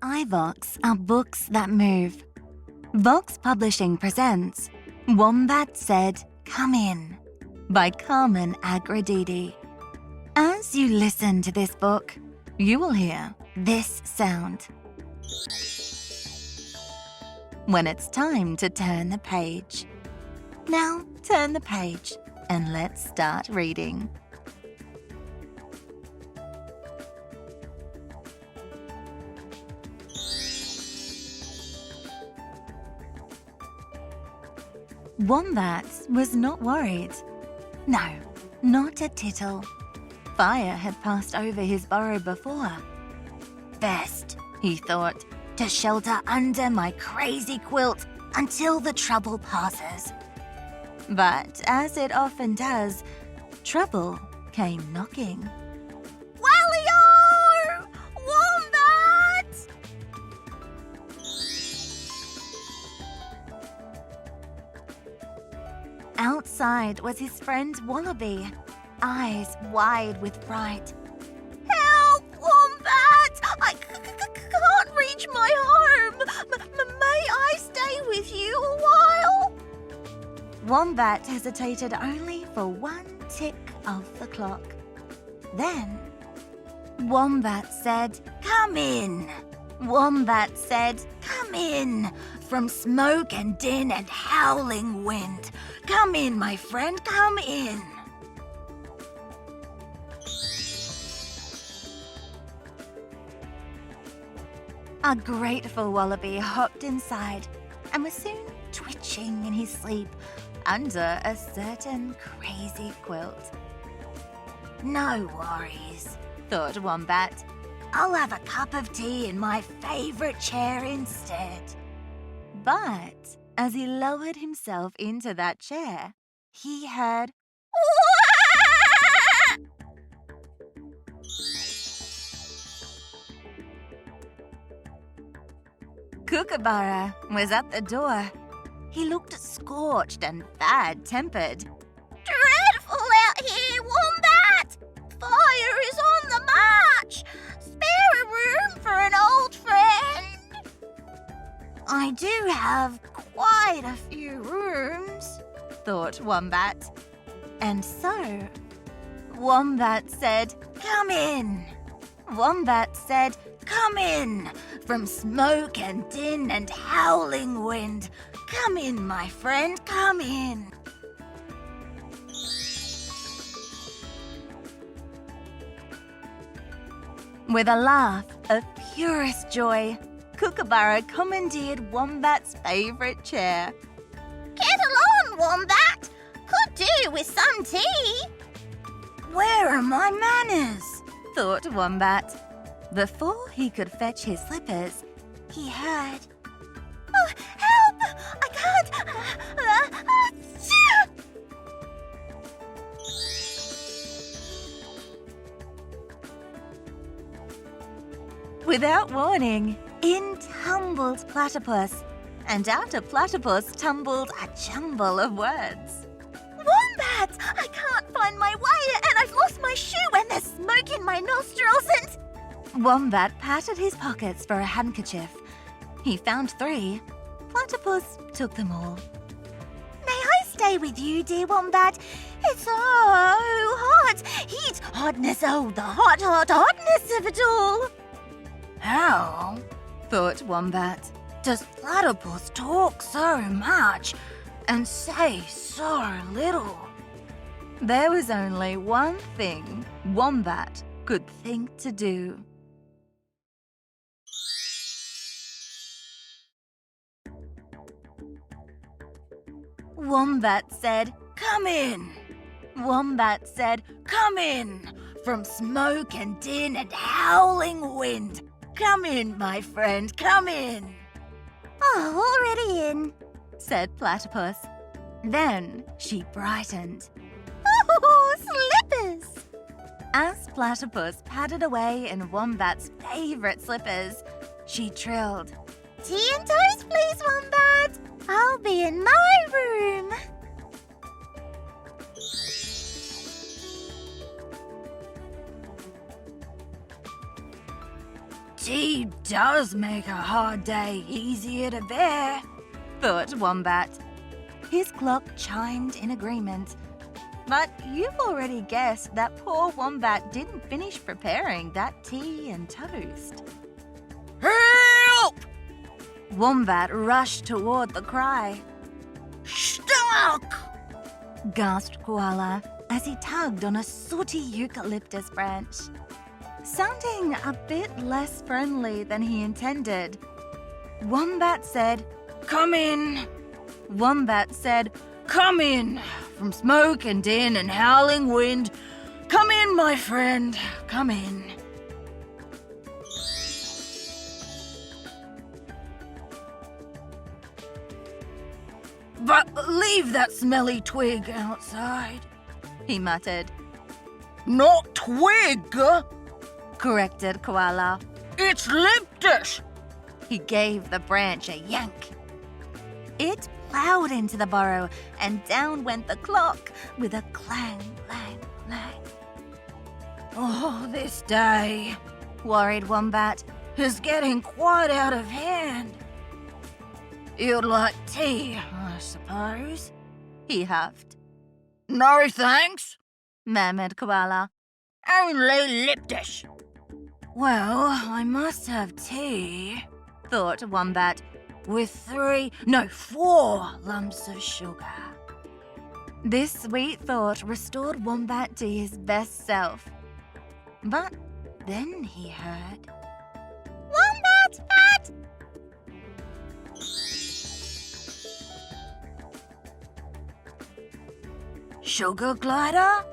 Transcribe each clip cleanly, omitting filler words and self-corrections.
IVOX are books that move. Vox Publishing presents Wombat Said, Come In by Carmen Agredidi. As you listen to this book, you will hear this sound when it's time to turn the page. Now turn the page and let's start reading. Wombat was not worried. No, not a tittle. Fire had passed over his burrow before. Best, he thought, to shelter under my crazy quilt until the trouble passes. But as it often does, trouble came knocking. Wally-o! Wombat! Outside was his friend Wallaby, eyes wide with fright. Help, Wombat! I can't reach my home. May I stay with you a while? Wombat hesitated only for one tick of the clock. Then, Wombat said, Come in. Wombat said, Come in. From smoke and din and howling wind. Come in, my friend, come in. A grateful Wallaby hopped inside and was soon twitching in his sleep under a certain crazy quilt. No worries, thought Wombat. I'll have a cup of tea in my favourite chair instead. But as he lowered himself into that chair, he heard Kookaburra was at the door. He looked scorched and bad-tempered. Dreadful out here, Wombat! Fire is on the march! Spare a room for an old friend! I do have quite a few rooms, thought Wombat. And so, Wombat said, Come in. Wombat said, Come in. From smoke and din and howling wind. Come in, my friend, come in. With a laugh of purest joy, Kookaburra commandeered Wombat's favourite chair. Kettle on, Wombat! Could do with some tea. Where are my manners? Thought Wombat. Before he could fetch his slippers, he heard, Oh, help! I can't! Without warning, in tumbled Platypus, and out of Platypus tumbled a jumble of words. Wombat! I can't find my way, and I've lost my shoe, and there's smoke in my nostrils, and... Wombat patted his pockets for a handkerchief. He found 3. Platypus took them all. May I stay with you, dear Wombat? It's so hot. Heat, hotness, oh, the hotness of it all. How, thought Wombat, does Platypus talk so much and say so little? There was only one thing Wombat could think to do. Wombat said, Come in. Wombat said, Come in. From smoke and din and howling wind. Come in, my friend, come in. Oh, already in, said Platypus. Then she brightened. Oh, slippers! As Platypus padded away in Wombat's favourite slippers, she trilled, Tea and toast, please, Wombat. I'll be in my room. tea does make a hard day easier to bear, thought Wombat. His clock chimed in agreement. But you've already guessed that poor Wombat didn't finish preparing that tea and toast. Help! Wombat rushed toward the cry. Stuck! Gasped Koala as he tugged on a sooty eucalyptus branch. Sounding a bit less friendly than he intended, Wombat said, Come in. Wombat said, Come in. From smoke and din and howling wind. Come in, my friend. Come in. But leave that smelly twig outside, he muttered. Not twig, Corrected Koala. it's leptus. He gave the branch a yank. It plowed into the burrow, and down went the clock with a clang, clang, clang. Oh, this day Worried Wombat. is getting quite out of hand. You'd like tea, I suppose? He huffed. No thanks. Murmured Koala. Only leptus. Well, I must have tea Thought Wombat. with 4 lumps of sugar. This sweet thought restored Wombat to his best self. But then he heard, Wombat, Pat! Sugar glider?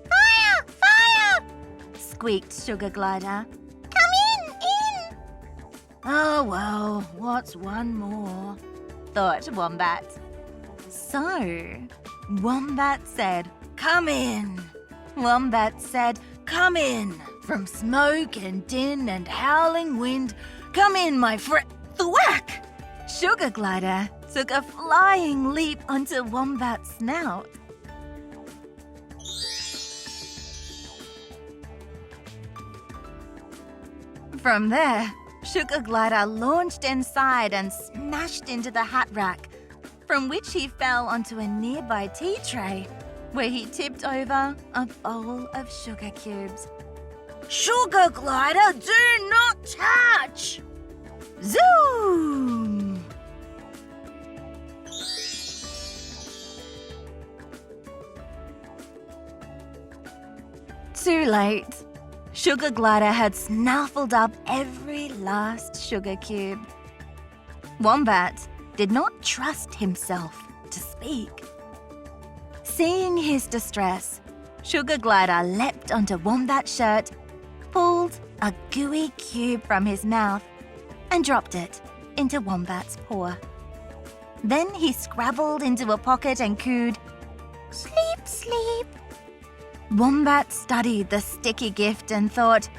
Fire! Fire! Squeaked Sugar Glider. Come in! Oh well, what's one more? Thought Wombat. So, Wombat said, Come in. Wombat said, Come in. From smoke and din and howling wind. Come in, my friend. Thwack! Sugar Glider took a flying leap onto Wombat's snout. From there, Sugar Glider launched inside and smashed into the hat rack, from which he fell onto a nearby tea tray, where he tipped over a bowl of sugar cubes. Sugar glider, do not touch! Zoom! Too late. Sugar Glider had snuffled up every last sugar cube. Wombat did not trust himself to speak. Seeing his distress, Sugar Glider leapt onto Wombat's shirt, pulled a gooey cube from his mouth, and dropped it into Wombat's paw. Then he scrabbled into a pocket and cooed, Sleep, sleep. Wombat studied the sticky gift and thought,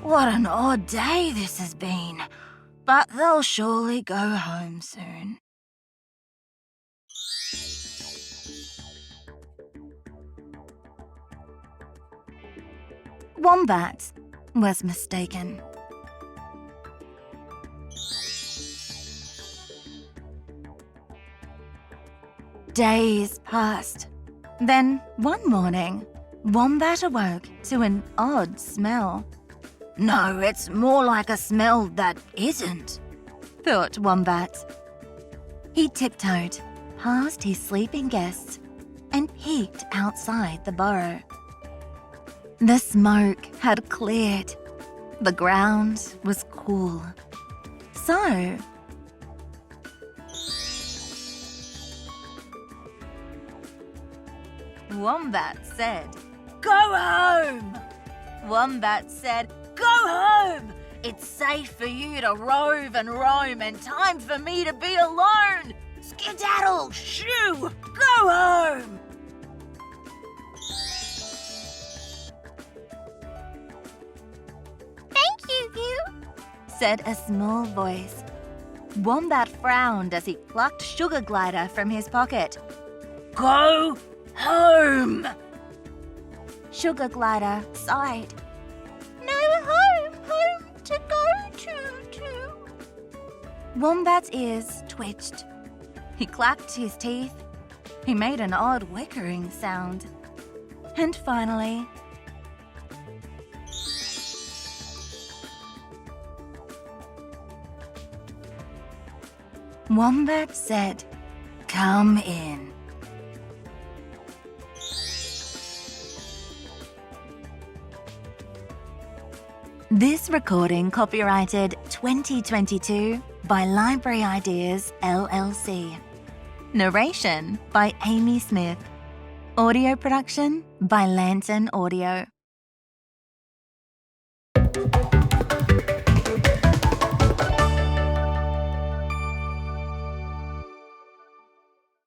what an odd day this has been, but they'll surely go home soon. Wombat was mistaken. Days passed. Then, one morning, Wombat awoke to an odd smell. No, it's more like a smell that isn't, thought Wombat. He tiptoed past his sleeping guests and peeked outside the burrow. The smoke had cleared. The ground was cool. So, Wombat said, Go home! Wombat said, Go home! It's safe for you to rove and roam and time for me to be alone! Skedaddle! Shoo! Go home! Thank you, said a small voice. Wombat frowned as he plucked Sugar Glider from his pocket. Go home! Sugar Glider sighed. No home to go choo, choo. Wombat's ears twitched. He clacked his teeth. He made an odd whickering sound. And finally, Wombat said, "Come in." This recording copyrighted 2022 by Library Ideas LLC. Narration by Amy Smith. Audio production by Lantern Audio.